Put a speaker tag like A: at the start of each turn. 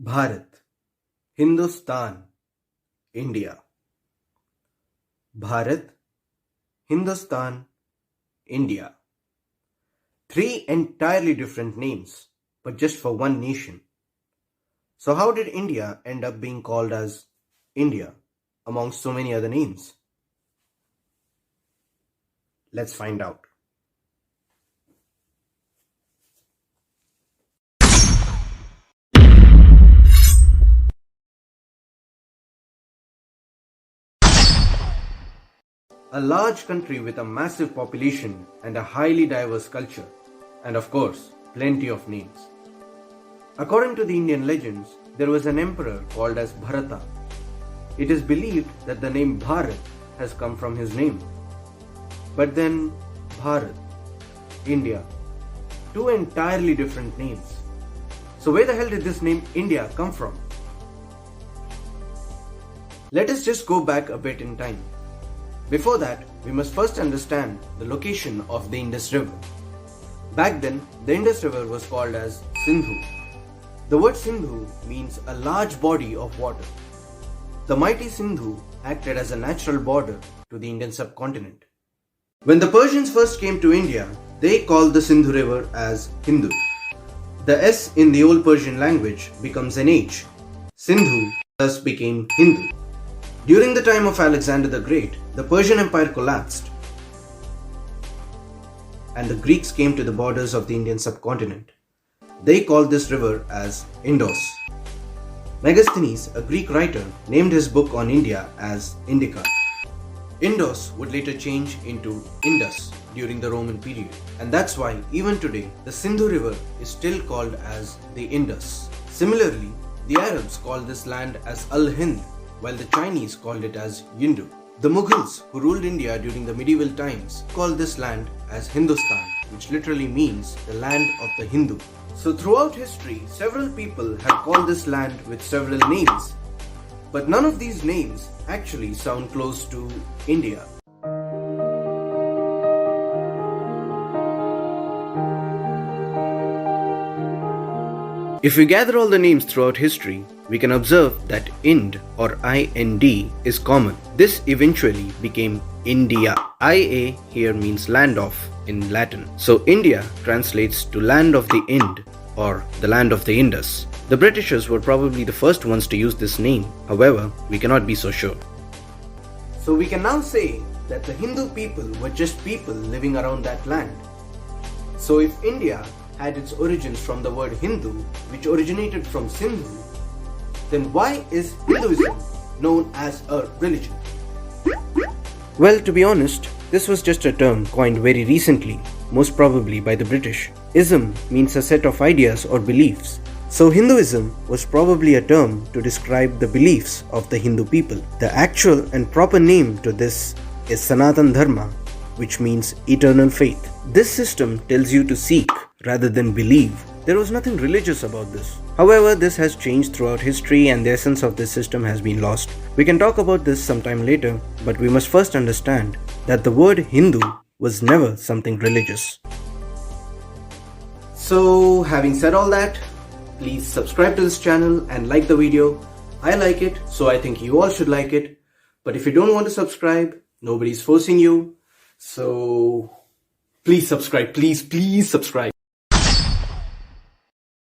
A: Bharat, Hindustan, India. Bharat, Hindustan, India. Three entirely different names, but just for one nation. So how did India end up being called as India amongst so many other names? Let's find out. A large country with a massive population and a highly diverse culture, and of course, plenty of names. According to the Indian legends, there was an emperor called as Bharata. It is believed that the name Bharat has come from his name. But then, Bharat, India, two entirely different names. So where the hell did this name India come from? Let us just go back a bit in time. Before that, we must first understand the location of the Indus River. Back then, the Indus River was called as Sindhu. The word Sindhu means a large body of water. The mighty Sindhu acted as a natural border to the Indian subcontinent. When the Persians first came to India, they called the Sindhu River as Hindu. The S in the old Persian language becomes an H. Sindhu thus became Hindu. During the time of Alexander the Great, the Persian Empire collapsed and the Greeks came to the borders of the Indian subcontinent. They called this river as Indus. Megasthenes, a Greek writer, named his book on India as Indika. Indus would later change into Indus during the Roman period, and that's why even today the Sindhu River is still called as the Indus. Similarly, the Arabs called this land as Al-Hind, while the Chinese called it as Yindu. The Mughals, who ruled India during the medieval times, called this land as Hindustan, which literally means the land of the Hindu. So throughout history, several people have called this land with several names, but none of these names actually sound close to India. If we gather all the names throughout history, we can observe that Ind or IND is common. This eventually became India. IA here means land of in Latin. So India translates to land of the Ind or the land of the Indus. The Britishers were probably the first ones to use this name. However, we cannot be so sure. So we can now say that the Hindu people were just people living around that land. So if India had its origins from the word Hindu, which originated from Sindhu, then why is Hinduism known as a religion? Well, to be honest, this was just a term coined very recently, most probably by the British. Ism means a set of ideas or beliefs. So Hinduism was probably a term to describe the beliefs of the Hindu people. The actual and proper name to this is Sanatana dharma, which means eternal faith. This system tells you to seek rather than believe. There was nothing religious about this. However, this has changed throughout history and the essence of this system has been lost. We can talk about this sometime later, but we must first understand that the word Hindu was never something religious. So, having said all that, please subscribe to this channel and like the video. I like it, so I think you all should like it. But if you don't want to subscribe, nobody's forcing you. So, please subscribe. Please subscribe.